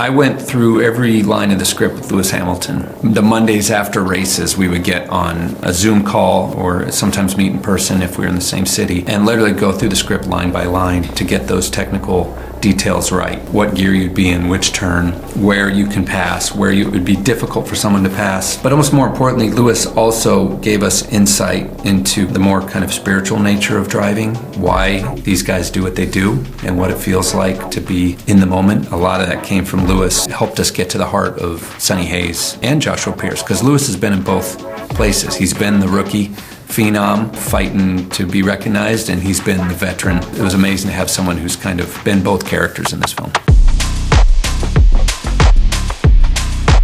I went through every line of the script with Lewis Hamilton. The Mondays after races, we would get on a Zoom call or sometimes meet in person if we were in the same city and literally go through the script line by line to get those technical details right. What gear you'd be in, which turn, where you can pass, where it would be difficult for someone to pass. But almost more importantly, Lewis also gave us insight into the more kind of spiritual nature of driving, why these guys do what they do, and what it feels like to be in the moment. A lot of that came from Lewis. It helped us get to the heart of Sonny Hayes and Joshua Pierce, because Lewis has been in both places. He's been the rookie phenom fighting to be recognized, and he's been the veteran. It was amazing to have someone who's kind of been both characters in this film.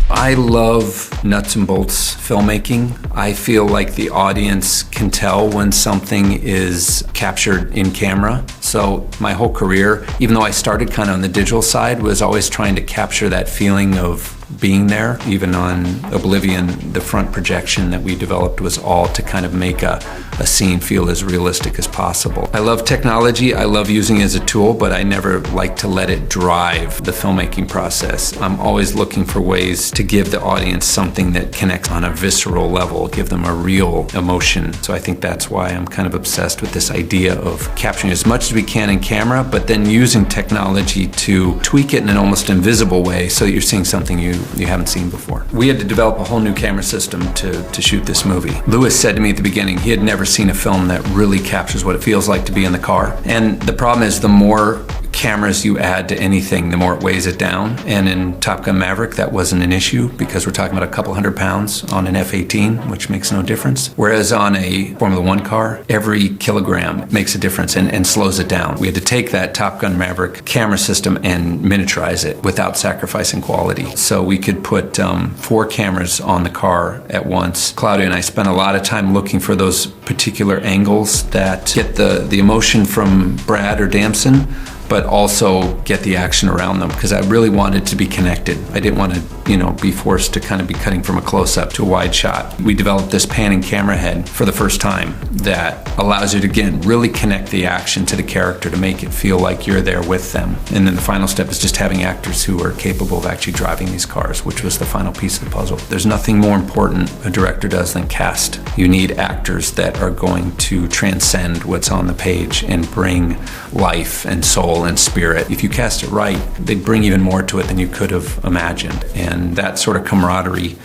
I love nuts and bolts filmmaking. I feel like the audience can tell when something is captured in camera. So my whole career, even though I started kind of on the digital side, was always trying to capture that feeling of being there. Even on Oblivion, the front projection that we developed was all to kind of make a scene feel as realistic as possible. I love technology. I love using it as a tool, but I never like to let it drive the filmmaking process. I'm always looking for ways to give the audience something that connects on a visceral level, give them a real emotion. So I think that's why I'm kind of obsessed with this idea of capturing as much as we can in camera, but then using technology to tweak it in an almost invisible way so that you're seeing something you haven't seen before. We had to develop a whole new camera system to shoot this movie. Lewis said to me at the beginning he had never seen a film that really captures what it feels like to be in the car. And the problem is the more cameras you add to anything, the more it weighs it down. And in Top Gun Maverick, that wasn't an issue because we're talking about a couple 100 pounds on an F-18, which makes no difference. Whereas on a Formula One car, every kilogram makes a difference and slows it down. We had to take that Top Gun Maverick camera system and miniaturize it without sacrificing quality. So we could put 4 cameras on the car at once. Claudia and I spent a lot of time looking for those particular angles that get the emotion from Brad or Damson, but also get the action around them, because I really wanted to be connected. I didn't want to, be forced to kind of be cutting from a close-up to a wide shot. We developed this panning camera head for the first time that allows you to, again, really connect the action to the character to make it feel like you're there with them. And then the final step is just having actors who are capable of actually driving these cars, which was the final piece of the puzzle. There's nothing more important a director does than cast. You need actors that are going to transcend what's on the page and bring life and soul and spirit. If you cast it right, they bring even more to it than you could have imagined. And that sort of camaraderie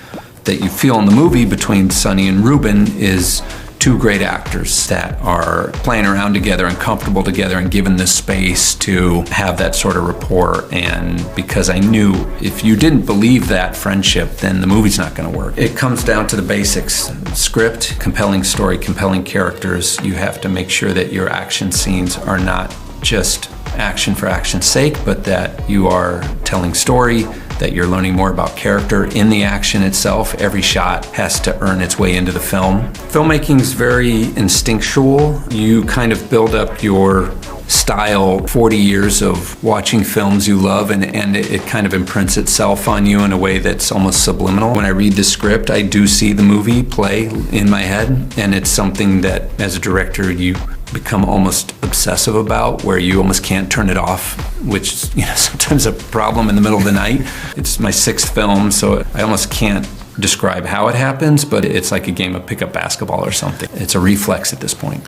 that you feel in the movie between Sonny and Ruben is two great actors that are playing around together and comfortable together and given the space to have that sort of rapport. And because I knew if you didn't believe that friendship, then the movie's not going to work. It comes down to the basics. Script, compelling story, compelling characters. You have to make sure that your action scenes are not just action for action's sake, but that you are telling story, that you're learning more about character in the action itself. Every shot has to earn its way into the film. Filmmaking's very instinctual. You kind of build up your style 40 years of watching films you love, and it kind of imprints itself on you in a way that's almost subliminal. When I read the script, I do see the movie play in my head, and it's something that as a director you become almost obsessive about, where you almost can't turn it off, which is sometimes a problem in the middle of the night. It's my 6th film, so I almost can't describe how it happens, but it's like a game of pickup basketball or something. It's a reflex at this point.